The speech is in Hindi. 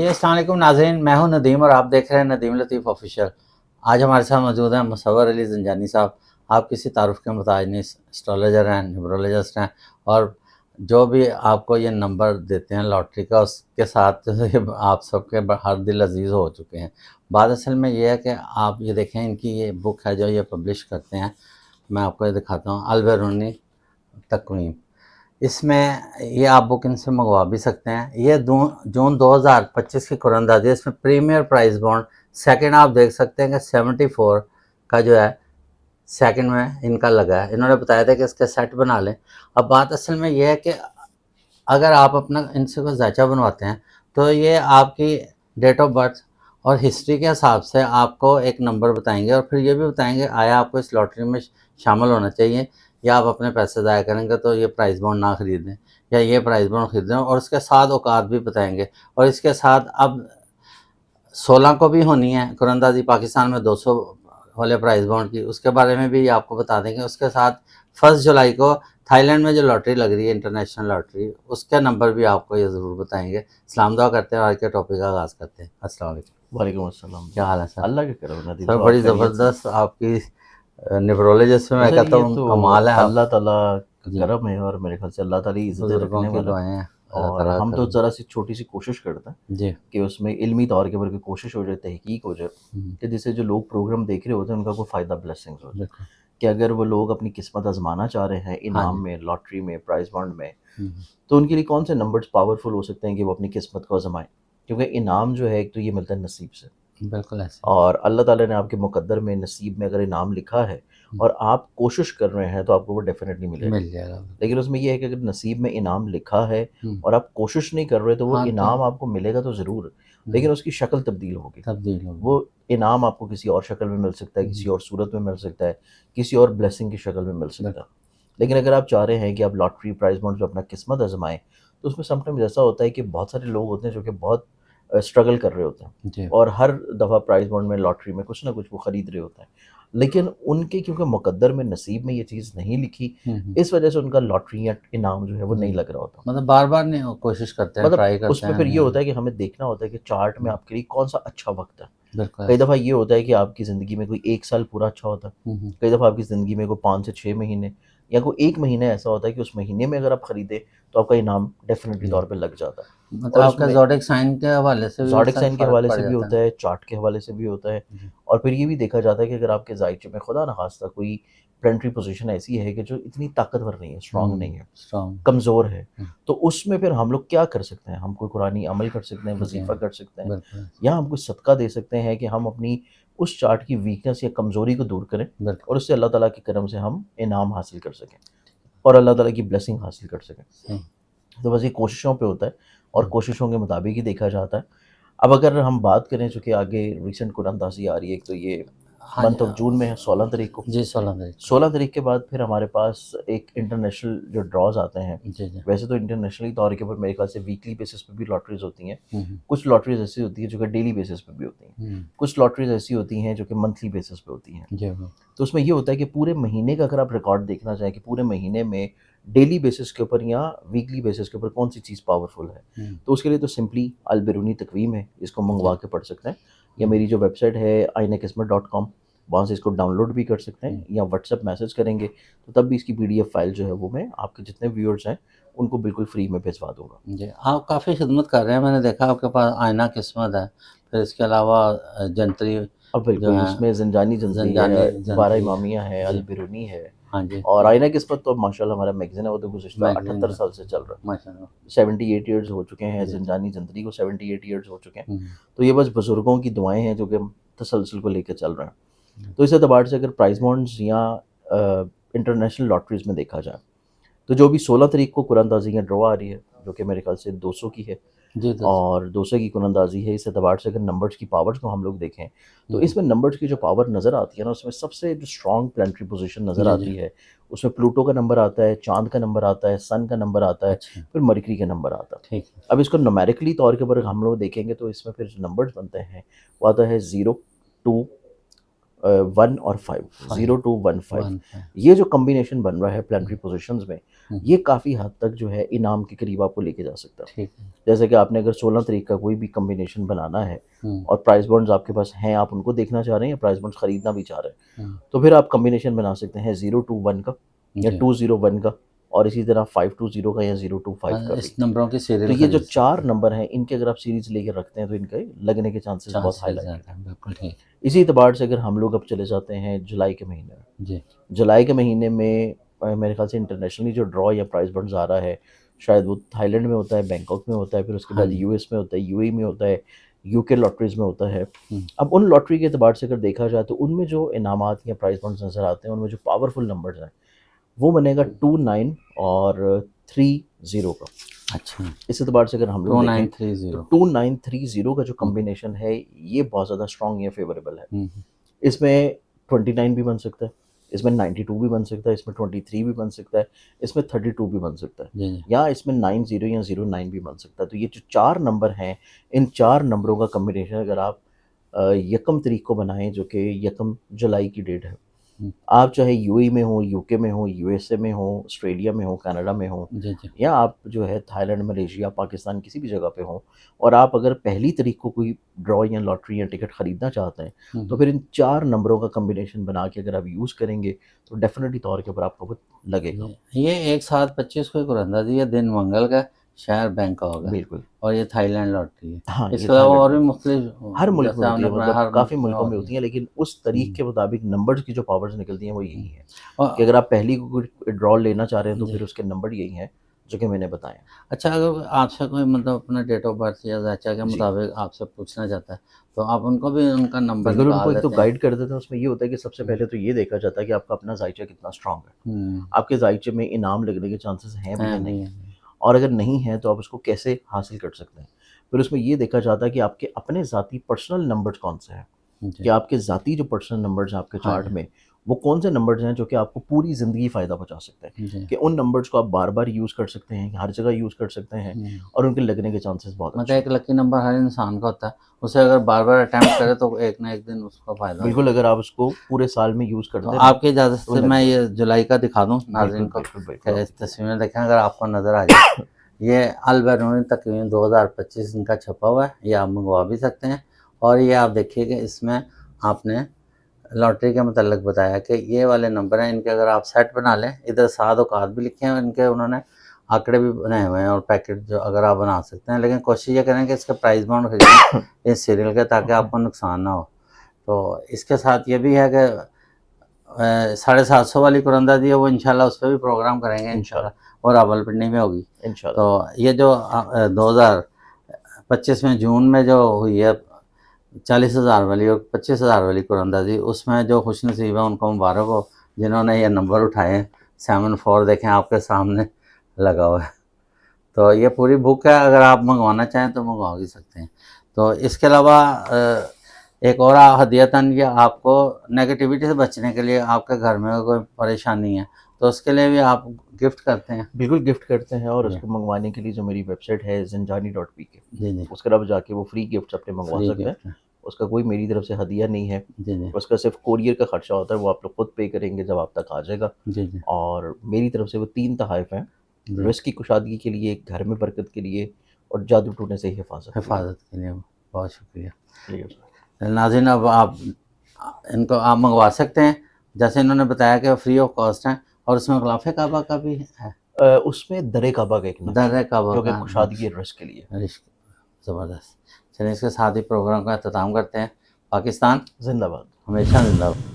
जी, अस्सलाम वालेकुम नाज़रीन, मैं हूं नदीम और आप देख रहे हैं नदीम लतीफ़ ऑफिशियल। आज हमारे साथ मौजूद हैं मुसव्वर अली ज़ंजानी साहब। आप किसी तारुफ के मुताज नहीं, एस्ट्रोलॉजर हैं, न्यूमरोलॉजिस्ट हैं और जो भी आपको ये नंबर देते हैं लॉटरी का, उसके साथ जो है आप सबके हर दिल अजीज़ हो चुके हैं। बात असल में ये है कि आप ये देखें, इनकी ये बुक है जो ये पब्लिश करते हैं, मैं आपको ये दिखाता हूँ, अल बैरूनी तक़वीम। इसमें ये आप बुक इनसे मंगवा भी सकते हैं। ये जून 2025 की कुरानंदाज़ी है। इसमें प्रीमियर प्राइस बॉन्ड सेकंड आप देख सकते हैं कि 74 का जो है सेकंड में इनका लगा है। इन्होंने बताया था कि इसके सेट बना लें। अब बात असल में ये है कि अगर आप अपना इनसे कोई ज़ायचा बनवाते हैं तो ये आपकी डेट ऑफ बर्थ और हिस्ट्री के हिसाब से आपको एक नंबर बताएंगे और फिर ये भी बताएंगे आया आपको इस लॉटरी में शामिल होना चाहिए या आप अपने पैसे ज़ाया करेंगे तो ये प्राइस बॉन्ड ना ख़रीदें या ये प्राइस बॉन्ड ख़रीदें, और उसके साथ औकात भी बताएंगे। और इसके साथ अब 16 को भी होनी है कुरानंदाज़ी पाकिस्तान में 200 वाले प्राइस बॉन्ड की, उसके बारे में भी आपको बता देंगे। उसके साथ 1 जुलाई को थाईलैंड में जो लॉटरी लग रही है, इंटरनेशनल लॉटरी, उसके नंबर भी आपको ये ज़रूर बताएंगे। सलाम दुआ करते हैं और आज के टॉपिक का आगाज़ करते हैं। अस्सलाम वालेकुम। वालेकुम अस्सलाम। क्या हाल है सर? अल्लाह के करम नदीम सर साहब, बड़ी आप खैरियत से? ज़बरदस्त आपकी न्यूमरोलॉजिस्ट में मैं सर कहता ये हूँ तो कमाल है आप। अल्लाह ताला का जी, करम है और मेरे ख्याल से अल्लाह ताला ही इज़्ज़तें बुज़ुर्गों रखने की वाला है। दुआएँ हैं, अल्लाह और ताला हम का तो करम। ज़रा सी छोटी-सी कोशिश करते हैं जी। कि उसमें इल्मी तौर के ऊपर कोई कोशिश हो जाए, तहकीक हो जाए, हुँ, कि जिससे जो लोग प्रोग्राम देख रहे होते हैं उनका कोई फ़ायदा ब्लेसिंग्स हो जाए। बिल्कुल। कि अगर वो लोग अपनी किस्मत आज़माना चाह रहे हैं हाँ जी। इनाम में, लॉटरी में, प्राइज़ बॉन्ड में, हुँ, तो उनके लिए कौन से नंबर्स पावरफुल हो सकते हैं कि वो अपनी किस्मत को आज़माएँ? क्योंकि इनाम जो है एक तो ये मिलता है नसीब से। बिल्कुल ऐसे ही। और अल्लाह ताला ने आपके मुक़द्दर में, नसीब में अगर इनाम लिखा है हुँ, और आप कोशिश कर रहे हैं, तो आपको वो डेफ़िनेटली मिलेगा। मिल जाएगा बिल्कुल। लेकिन उसमें ये है कि अगर नसीब में इनाम लिखा है हुँ, और आप कोशिश नहीं कर रहे, तो वो हाँ तो इनाम आपको मिलेगा तो ज़रूर, हुँ, लेकिन उसकी शक्ल तब्दील होगी। तब्दील होगी। वो इनाम आपको किसी और शक्ल में मिल सकता है, हुँ, किसी और सूरत में मिल सकता है, किसी और ब्लेसिंग की शक्ल में मिल सकता है। बिल्कुल। लेकिन अगर आप चाह रहे हैं कि आप लॉटरी, प्राइज़ बॉन्ड्स में अपना किस्मत आज़माएँ, तो उसमें समटाइम्स ऐसा होता है कि बहुत सारे लोग होते हैं जो कि बहुत स्ट्रगल कर रहे होते हैं जी। और हर दफ़ा प्राइज़ बॉन्ड में, लॉटरी में कुछ ना कुछ वो खरीद रहे होते हैं। लेकिन उनके क्योंकि मुक़द्दर में, नसीब में ये चीज़ नहीं लिखी, हुँ, हुँ, इस वजह से उनका लॉटरी या इनाम जो है वो नहीं जी। लग रहा होता। मतलब बार-बार नहीं वो कोशिश करते हैं, मतलब ट्राई करते उसमें हैं, फिर ये नहीं। होता है कि हमें देखना होता है कि चार्ट में हुँ, आपके लिए कौन-सा अच्छा वक़्त है। बिल्कुल कई ऐसे। दफ़ा ये होता है कि आपकी ज़िंदगी में कोई 1 साल पूरा अच्छा होता है। हुँ, हुँ, कई दफ़ा आपकी ज़िंदगी में कोई 5 से 6 महीने या कोई 1 महीने ऐसा होता है कि उस महीने में अगर आप खरीदें, तो आपका इनाम डेफ़िनिटली जी। तौर पे लग जाता है। मतलब और आपका इसमें ज़ोडिएक साइन के हवाले से भी ज़ोडिएक सर साइन के फ़र्क हवाले पड़ से भी जाता है होता ना? है, चार्ट के हवाले से भी होता है जी। और फिर ये भी देखा जाता है कि अगर आपके ज़ायचे में खुदा न ख़ास्ता कोई प्लेनेटरी पोज़ीशन ऐसी है कि जो इतनी ताकतवर नहीं है, स्ट्रॉन्ग नहीं है, स्ट्रॉन्ग। कमज़ोर है, हुँ, तो उसमें फिर हम लोग क्या कर सकते हैं? हम कोई कुरानी अमल कर सकते हैं, जी, वज़ीफ़ा कर सकते हैं बिल्कुल, या हम कोई सदका दे सकते हैं कि हम अपनी उस चार्ट की वीकनेस या कमज़ोरी को दूर करें बिल्कुल। और उससे अल्लाह ताला के करम से हम इनाम हासिल कर सकें और अल्लाह ताला की ब्लेसिंग हासिल कर सकें। सही। तो बस ये कोशिशों पे होता है और हुँ, कोशिशों के मुताबिक ही देखा जाता है। अब अगर हम बात करें चूँकि आगे रिसेंट कुरानदाज़ी आ रही है, एक तो ये हाँ जी, मंथ ऑफ जून में है 16 तारीख को। जी 16 तारीख को। 16 तारीख के बाद फिर हमारे पास एक इंटरनेशनल जो ड्रॉज़ आते हैं, जी, जी। वैसे तो इंटरनेशनली तौर के ऊपर मेरे ख़्याल से वीकली बेसिस पे भी लॉटरीज़ होती हैं। हुँ, हुँ, कुछ लॉटरीज़ ऐसी होती हैं जो कि डेली बेसिस पे भी होती हैं। हुँ, कुछ लॉटरीज़ ऐसी होती हैं जो कि मंथली बेसिस पे होती हैं। जी, वो। तो उसमें ये होता है कि पूरे महीने का अगर आप रिकॉर्ड देखना चाहें कि पूरे महीने में डेली बेसिस के ऊपर या वीकली बेसिस के ऊपर कौन-सी चीज़ पावरफुल है, हुँ, तो उसके लिए तो सिंपली अल बिरूनी तकवीम है, इसको जी, मँगवा के पढ़ सकते हैं या हुँ, मेरी जो वेबसाइट है आईना-किस्मत.com, वहाँ से इसको डाउनलोड भी कर सकते हुँ, हैं या व्हाट्सएप मैसेज करेंगे, तो तब भी इसकी पीडीएफ फाइल जो है वो मैं आपके जितने व्यूअर्स हैं, उनको बिल्कुल फ्री में भिजवा दूँगा। जी। आप काफ़ी खिदमत कर रहे हैं, मैंने देखा आपके पास आईना किस्मत है, फिर इसके अलावा जंतरी अब जो बिल्कुल है, उसमें ज़ंजानी जंतरी ज़ंजानी है, 12 जंतरी है। इमामिया है, अल जी, बिरूनी है हाँ जी, और आईना-किस्मत तो माशाल्लाह हमारा मैगज़ीन है, वो तो गुज़िश्ता मैगज़ीन 78 जो साल से चल रहा है। माशाअल्लाह। 78 इयर्स हो चुके हैं, जी, ज़िंजानी ज़ंतरी को 78 इयर्स हो चुके हैं। हुँ, तो ये बस बुज़ुर्गों की दुआएँ हैं जो कि हम तसलसल को लेके चल रहे हैं। हुँ, तो इस एतबार से अगर प्राइज़ बॉन्ड्स या इंटरनेशनल लॉटरीज़ में देखा जाए, तो जो अभी 16 तारीख को कुरानदाज़ी का ड्रॉ आ रही है, जो कि मेरे ख़्याल से 200 की है जी, दस और 200 की कुरानदाज़ी है, इस एतबार से अगर नंबर्स की पावर्स को हम लोग देखें, तो हुँ, इसमें नंबर्स की जो पावर नज़र आती है ना, उसमें सबसे जो स्ट्रॉन्ग प्लैनेटरी पोज़ीशन नज़र जी, जी, आती है, उसमें प्लूटो का नंबर आता है, चाँद का नंबर आता है, सन का नंबर आता है, अच्छा, फिर मरकरी का नंबर आता है। ठीक है। अब इसको न्यूमेरिकली तौर के ऊपर हम लोग देखेंगे तो इसमें फिर जो नंबर्स बनते हैं, वो आता है 0, 2, 1 और 5, 0 to 1 5, 1 5 ये जो कॉम्बिनेशन बन रहा है प्लानिटरी पोजीशंस में, हम्म, ये काफ़ी हद तक जो है इनाम के करीब आपको लेके जा सकता है। ठीक है। जैसे कि आपने अगर 16 तारीख का कोई भी कॉम्बिनेशन बनाना है हम्म, और प्राइस बॉन्ड्स आपके पास हैं, आप उनको देखना चाह रहे हैं या प्राइस बॉन्ड्स खरीदना भी चाह रहे हैं, हम्म, तो फिर आप कॉम्बिनेशन बना सकते हैं 0 to 1 का या जी 201 का, और इसी तरह 5 to 0 का या 0 to 5 हाँ, का भी। इस नंबरों की तो सीरियल ये जो खरीद 4 सकते हैं। नंबर हैं, इनके अगर आप सीरीज़ लेके रखते हैं तो इनके लगने के चांसेस बहुत हाई चांसेस लाइक है। ज़्यादा हैं, बिल्कुल ठीक। इसी एतबार से अगर हम लोग अब चले जाते हैं जुलाई के महीने में, जी जुलाई के महीने में मेरे ख्याल से इंटरनेशनली जो ड्रॉ या प्राइस बॉन्ड्स आ रहा है, शायद वो थाईलैंड में होता है, बैंकॉक में होता है, फिर उसके हाँ बाद जी। यूएस में होता है, यूएई में होता है, यूके लॉटरीज़ में होता है। हम्म, अब उन लॉटरी के एतबार से अगर देखा जाए तो उनमें जो इनामात या प्राइस बॉन्ड्स नज़र आते हैं, उनमें जो पावरफुल नंबर्स हैं, वो बनेगा 2 9 और 3 0 का। अच्छा इस एतबार से अगर हम लोग देखें तो 2930। 2 9 3 0 का जो हम्म, कॉम्बिनेशन है, ये बहुत ज़्यादा स्ट्रॉन्ग या फेवरेबल है। हम्म, इसमें 29 भी बन सकता है, इसमें 92 भी बन सकता है, इसमें 23 भी बन सकता है, इसमें 32 भी बन सकता है, जी जी या इसमें 90 या 09 भी बन सकता है। तो ये जो 4 नंबर हैं, इन 4 नंबरों का कॉम्बिनेशन अगर आप यकम तारीख को बनाएँ, जो कि यकम जुलाई की डेट है, हम्म, आप चाहे यूएई में हो, यूके में हो, यूएसए में हो, ऑस्ट्रेलिया में हो, कनाडा में हो, जी जी या आप जो है थाईलैंड, मलेशिया, पाकिस्तान किसी भी जगह पे हो, और आप अगर पहली तारीख को कोई ड्रॉ या लॉटरी या टिकट खरीदना चाहते हैं, तो फिर इन 4 नंबरों का कॉम्बिनेशन बना के अगर आप यूज़ करेंगे तो डेफ़िनेटली तौर के ऊपर आपको वो लगेगा। ये एक साथ 25 को एक कुरंदाजी है, दिन मंगल का, शहर बैंकॉक है, बिल्कुल। और ये थाईलैंड लॉटरी है। हाँ, ये इसके अलावा थाईलैंड और भी में मुख्तलिफ, हर मुल्क में जैसे होती आपने है, अपना मतलब हर काफ़ी मुल्क में मुल्कों में होती होती है। हैं, लेकिन उस तारीख के मुताबिक नंबर्स की जो पावर्स निकलती हैं वो यही हैं, कि और अगर आप पहली को कोई ड्रॉ लेना चाह रहे हैं तो जी फिर उसके नंबर यही हैं, जो कि मैंने बताए हैं। अच्छा, अगर आपसे कोई मतलब अपना डेट ऑफ बर्थ या ज़ायचा के जी। मुताबिक आपसे पूछना चाहता है, तो आप उनको भी उनका नंबर बिल्कुल, उनको निकाल एक तो देते हैं? गाइड कर देते हैं, उसमें ये होता है कि सबसे हुँ, पहले तो ये देखा जाता है कि आपका अपना ज़ायचा कितना स्ट्रॉन्ग है। हुँ, आपके ज़ायचे में इनाम लगने के चांसेस हैं भी या हैं भी नहीं हैं। हैं? और अगर नहीं है तो आप उसको कैसे हासिल कर सकते हैं? फिर उसमें ये देखा जाता है कि आपके अपने ज़ाती पर्सनल नंबर्स कौन-से हैं? कि जी, आपके ज़ाती जो पर्सनल नंबर्स हैं आपके हाँ चार्ट जी, में, वो कौन-से नंबर्स हैं जो कि आपको पूरी ज़िंदगी फ़ायदा पहुँचा सकते हैं? जी, कि उन नंबर्स को आप बार-बार यूज़ कर सकते हैं, हर जगह यूज़ कर सकते हैं, हुँ। और उनके लगने के चांसेस बहुत मतलब अच्छे हैं। एक लकी नंबर हर इंसान का होता है, उसे अगर बार-बार अटेम्प्ट करे तो एक ना एक दिन उसको फ़ायदा बिल्कुल, होगा। अगर आप उसको पूरे साल में यूज़ तो करते रहें, आपकी इजाज़त तो वो से लग मैं जाएगा। ये जुलाई का दिखा दूँ बिल्कुल, नाज़रीन को, बिल्कुल, बिल्कुल, कि आप इस दिखाएँ। तस्वीर में देखें अगर आपको नज़र आ जाए। ये अल बैरूनी तकवीन 2025 इनका छपा हुआ है, ये आप मँगवा भी सकते हैं। और ये आप देखिए कि इसमें आपने लॉटरी के मतलब बताया कि ये वाले नंबर हैं, इनके अगर आप सेट बना लें, इधर सात औकात भी लिखे हैं, इनके उन्होंने आंकड़े भी बनाए हुए हैं और पैकेट जो अगर आप बना सकते हैं, लेकिन कोशिश ये करें कि इसके प्राइस बाउंड खरीदें इस सीरियल के, ताकि आपको नुकसान ना हो। तो इसके साथ ये भी है कि 750 वाली कुरंदाजी है, वो इंशाल्लाह उस पर भी प्रोग्राम करेंगे इंशाल्लाह, इंशाल्लाह, और रावलपिंडी में होगी। तो इंशाल्लाह। ये जो 2025 में जून में जो हुई है 40,000 वाली और 25,000 वाली कुरंदाजी, उसमें जो खुशनसीब है उनको मुबारक हो, जिन्होंने ये नंबर उठाए हैं। 7-4 देखें आपके सामने लगा हुआ है। तो ये पूरी बुक है, अगर आप मंगवाना चाहें तो मंगवा भी सकते हैं। तो इसके अलावा एक और हदियतन ये आपको नेगेटिविटी से बचने के लिए, आपके घर में कोई परेशानी है तो उसके लिए भी आप गिफ्ट करते हैं। बिल्कुल गिफ्ट करते हैं, और जी उसको मँगवाने के लिए जो मेरी वेबसाइट है ज़ंजानी.pk, जी जी, उस पर आप जाके वो फ्री गिफ्ट्स अपने मँगवा फ्री सकते हैं। गिफ्ट है। उसका कोई मेरी तरफ से हदिया नहीं है, जी जी उसका सिर्फ़ कोरियर का खर्चा होता है, वो आप लोग खुद पे करेंगे जब आप तक आ जाएगा। जी जी और मेरी तरफ से वो 3 तोहफ़े हैं, जी, रिज़्क की कुशादगी के लिए, घर में बरकत के लिए, और जादू टूटने से हिफ़ाज़त के लिए। हिफाजत के लिए बहुत शुक्रिया। जी, नाज़रीन, अब आप इनको आप मंगवा सकते हैं, जैसे इन्होंने बताया कि फ्री ऑफ कॉस्ट हैं, और उसमें ग़िलाफ़े काबा का भी है, उसमें दर काबा का एक नक्श है, दर काबा जो कि का कुशादगी नक्श, रिज़्क के लिए है। रिश्क, ज़बरदस्त। चलिए इसके साथ ही प्रोग्राम का अख्ताम करते हैं। पाकिस्तान ज़िंदाबाद। हमेशा ज़िंदाबाद।